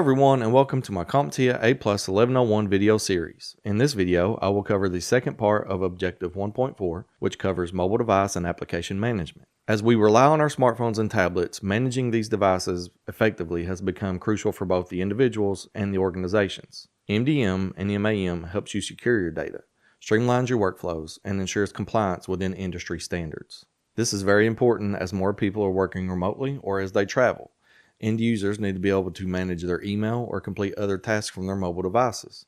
everyone, and welcome to my CompTIA A+ 1101 video series. In this video, I will cover the second part of Objective 1.4, which covers mobile device and application management. As we rely on our smartphones and tablets, managing these devices effectively has become crucial for both the individuals and the organizations. MDM and MAM helps you secure your data, streamlines your workflows, and ensures compliance within industry standards. This is very important as more people are working remotely or as they travel. End users need to be able to manage their email or complete other tasks from their mobile devices.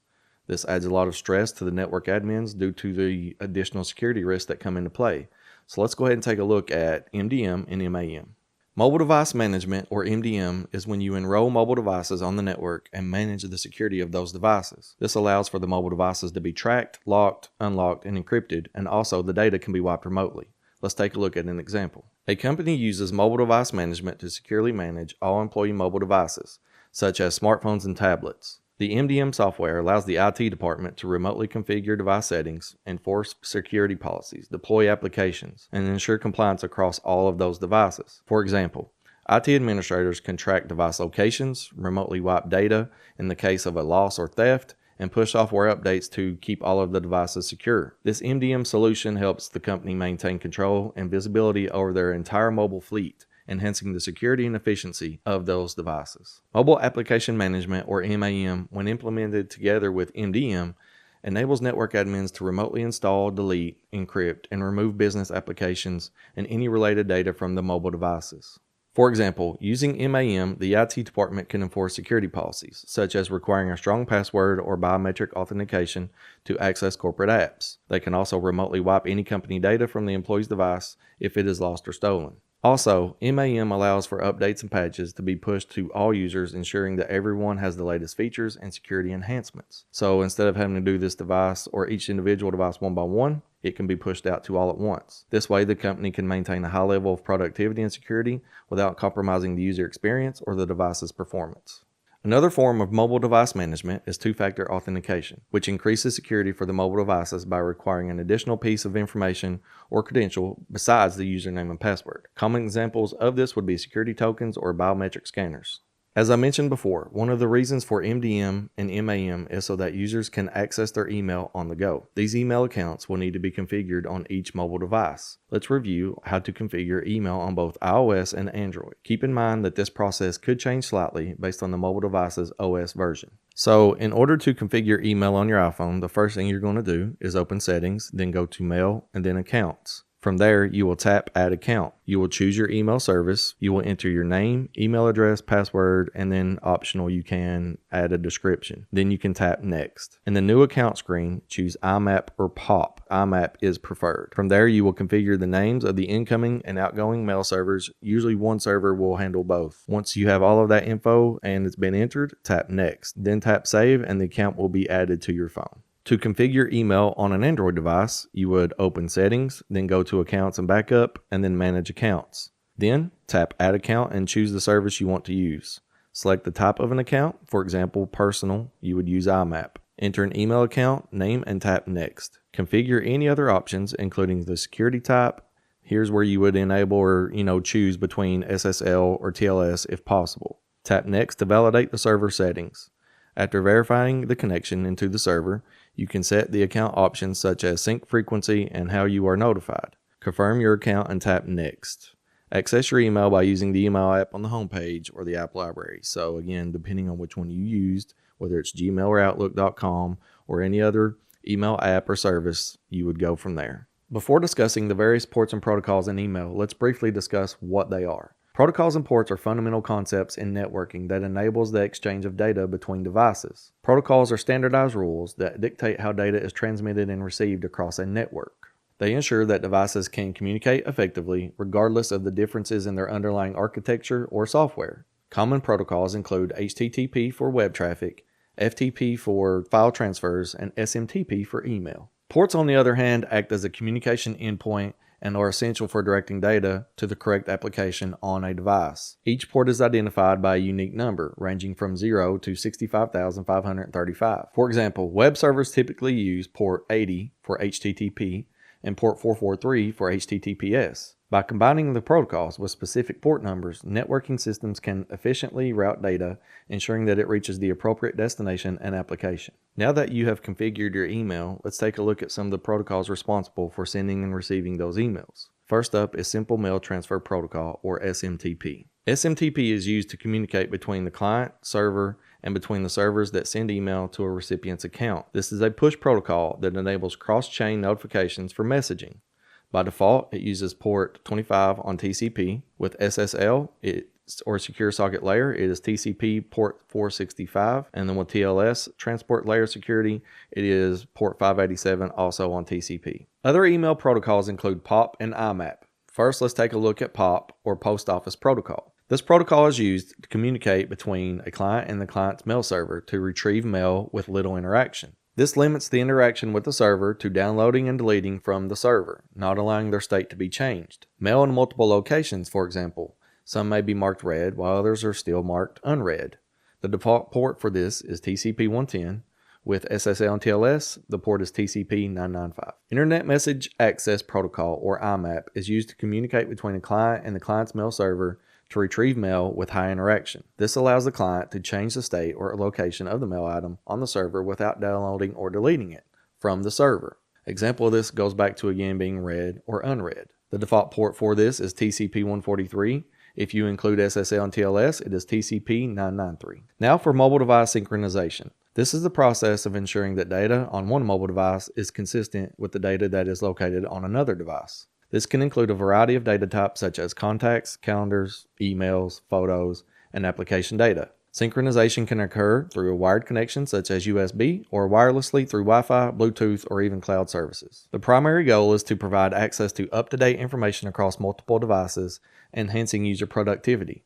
This adds a lot of stress to the network admins due to the additional security risks that come into play. So let's go ahead and take a look at MDM and MAM. Mobile device management, or MDM, is when you enroll mobile devices on the network and manage the security of those devices. This allows for the mobile devices to be tracked, locked, unlocked, and encrypted, and also the data can be wiped remotely. Let's take a look at an example. A company uses mobile device management to securely manage all employee mobile devices, such as smartphones and tablets. The MDM software allows the IT department to remotely configure device settings, enforce security policies, deploy applications, and ensure compliance across all of those devices. For example, IT administrators can track device locations, remotely wipe data in the case of a loss or theft, and push software updates to keep all of the devices secure. This MDM solution helps the company maintain control and visibility over their entire mobile fleet, enhancing the security and efficiency of those devices. Mobile Application Management, or MAM, when implemented together with MDM, enables network admins to remotely install, delete, encrypt, and remove business applications and any related data from the mobile devices. For example, using MAM, the IT department can enforce security policies, such as requiring a strong password or biometric authentication to access corporate apps. They can also remotely wipe any company data from the employee's device if it is lost or stolen. Also, MAM allows for updates and patches to be pushed to all users, ensuring that everyone has the latest features and security enhancements. So instead of having to do this device or each individual device one by one, it can be pushed out to all at once. This way, the company can maintain a high level of productivity and security without compromising the user experience or the device's performance. Another form of mobile device management is two-factor authentication, which increases security for the mobile devices by requiring an additional piece of information or credential besides the username and password. Common examples of this would be security tokens or biometric scanners. As I mentioned before, one of the reasons for MDM and MAM is so that users can access their email on the go. These email accounts will need to be configured on each mobile device. Let's review how to configure email on both iOS and Android. Keep in mind that this process could change slightly based on the mobile device's OS version. So in order to configure email on your iPhone, the first thing you're going to do is open Settings, then go to Mail, and then Accounts. From there, you will tap Add Account. You will choose your email service. You will enter your name, email address, password, and then optional, you can add a description. Then you can tap Next. In the New Account screen, choose IMAP or POP. IMAP is preferred. From there, you will configure the names of the incoming and outgoing mail servers. Usually one server will handle both. Once you have all of that info and it's been entered, tap Next. Then tap Save and the account will be added to your phone. To configure email on an Android device, you would open Settings, then go to Accounts and Backup, and then Manage Accounts. Then tap Add Account and choose the service you want to use. Select the type of an account, for example, personal, you would use IMAP. Enter an email account, name, and tap Next. Configure any other options, including the security type. Here's where you would enable or choose between SSL or TLS if possible. Tap Next to validate the server settings. After verifying the connection into the server, you can set the account options such as sync frequency and how you are notified. Confirm your account and tap Next. Access your email by using the email app on the home page or the app library. So again, depending on which one you used, whether it's Gmail or Outlook.com or any other email app or service, you would go from there. Before discussing the various ports and protocols in email, let's briefly discuss what they are. Protocols and ports are fundamental concepts in networking that enables the exchange of data between devices. Protocols are standardized rules that dictate how data is transmitted and received across a network. They ensure that devices can communicate effectively regardless of the differences in their underlying architecture or software. Common protocols include HTTP for web traffic, FTP for file transfers, and SMTP for email. Ports, on the other hand, act as a communication endpoint and are essential for directing data to the correct application on a device. Each port is identified by a unique number, ranging from 0 to 65,535. For example, web servers typically use port 80 for HTTP and port 443 for HTTPS. By combining the protocols with specific port numbers, networking systems can efficiently route data, ensuring that it reaches the appropriate destination and application. Now that you have configured your email, let's take a look at some of the protocols responsible for sending and receiving those emails. First up is Simple Mail Transfer Protocol, or SMTP. SMTP is used to communicate between the client, server, and between the servers that send email to a recipient's account. This is a push protocol that enables cross-chain notifications for messaging. By default, it uses port 25 on TCP. With SSL, or Secure Socket Layer, it is TCP port 465. And then with TLS, Transport Layer Security, it is port 587, also on TCP. Other email protocols include POP and IMAP. First, let's take a look at POP, or Post Office Protocol. This protocol is used to communicate between a client and the client's mail server to retrieve mail with little interaction. This limits the interaction with the server to downloading and deleting from the server, not allowing their state to be changed. Mail in multiple locations, for example. Some may be marked red, while others are still marked unread. The default port for this is TCP 110. With SSL and TLS, the port is TCP 995. Internet Message Access Protocol, or IMAP, is used to communicate between a client and the client's mail server to retrieve mail with high interaction. This allows the client to change the state or location of the mail item on the server without downloading or deleting it from the server. Example of this goes back to again being read or unread. The default port for this is TCP 143. If you include SSL and TLS, it is TCP 993. Now for mobile device synchronization. This is the process of ensuring that data on one mobile device is consistent with the data that is located on another device. This can include a variety of data types such as contacts, calendars, emails, photos, and application data. Synchronization can occur through a wired connection such as USB or wirelessly through Wi-Fi, Bluetooth, or even cloud services. The primary goal is to provide access to up-to-date information across multiple devices, enhancing user productivity.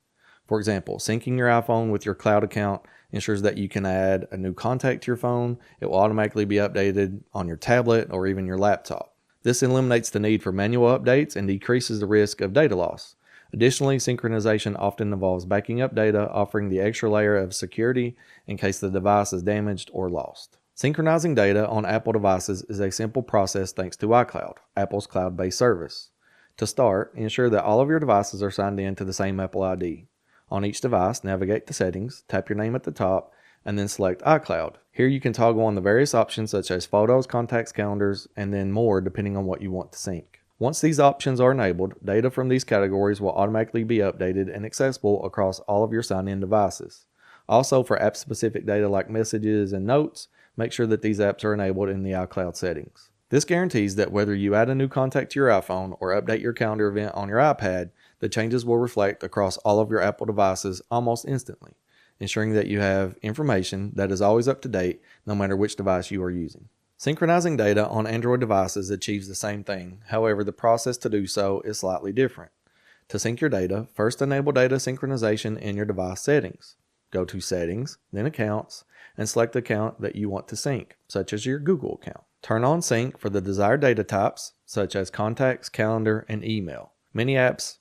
For example, syncing your iPhone with your cloud account ensures that you can add a new contact to your phone. It will automatically be updated on your tablet or even your laptop. This eliminates the need for manual updates and decreases the risk of data loss. Additionally, synchronization often involves backing up data, offering the extra layer of security in case the device is damaged or lost. Synchronizing data on Apple devices is a simple process thanks to iCloud, Apple's cloud-based service. To start, ensure that all of your devices are signed in to the same Apple ID. On each device, navigate to Settings, tap your name at the top, and then select iCloud. Here you can toggle on the various options such as photos, contacts, calendars, and then more depending on what you want to sync. Once these options are enabled, data from these categories will automatically be updated and accessible across all of your signed-in devices. Also, for app-specific data like messages and notes, make sure that these apps are enabled in the iCloud settings. This guarantees that whether you add a new contact to your iPhone or update your calendar event on your iPad, the changes will reflect across all of your Apple devices almost instantly, ensuring that you have information that is always up to date no matter which device you are using. Synchronizing data on Android devices achieves the same thing, however the process to do so is slightly different. To sync your data, first enable data synchronization in your device settings. Go to Settings, then Accounts, and select the account that you want to sync, such as your Google account. Turn on Sync for the desired data types, such as contacts, calendar, and email. Many apps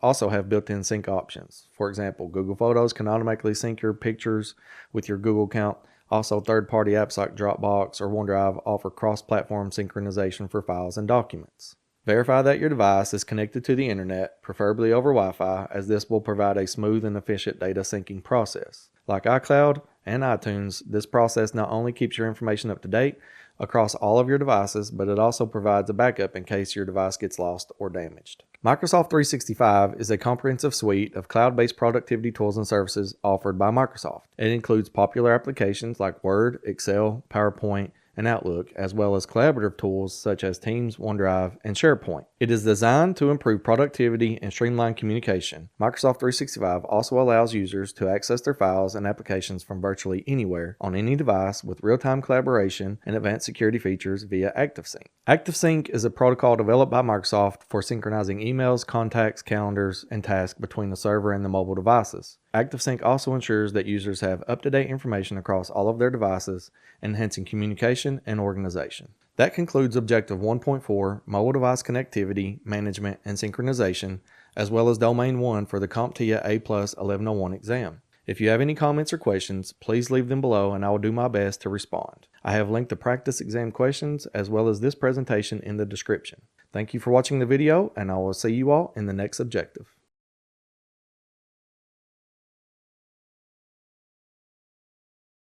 also have built-in sync options. For example, Google Photos can automatically sync your pictures with your Google account. Also, third-party apps like Dropbox or OneDrive offer cross-platform synchronization for files and documents. Verify that your device is connected to the internet, preferably over Wi-Fi, as this will provide a smooth and efficient data syncing process. Like iCloud and iTunes, this process not only keeps your information up to date across all of your devices, but it also provides a backup in case your device gets lost or damaged. Microsoft 365 is a comprehensive suite of cloud-based productivity tools and services offered by Microsoft. It includes popular applications like Word, Excel, PowerPoint, and Outlook, as well as collaborative tools such as Teams, OneDrive, and SharePoint. It is designed to improve productivity and streamline communication. Microsoft 365 also allows users to access their files and applications from virtually anywhere on any device with real-time collaboration and advanced security features via ActiveSync. ActiveSync is a protocol developed by Microsoft for synchronizing emails, contacts, calendars, and tasks between the server and the mobile devices. ActiveSync also ensures that users have up-to-date information across all of their devices, enhancing communication and organization. That concludes Objective 1.4, Mobile Device Connectivity, Management, and Synchronization, as well as Domain 1 for the CompTIA A+ 1101 exam. If you have any comments or questions, please leave them below and I will do my best to respond. I have linked the practice exam questions as well as this presentation in the description. Thank you for watching the video, and I will see you all in the next objective.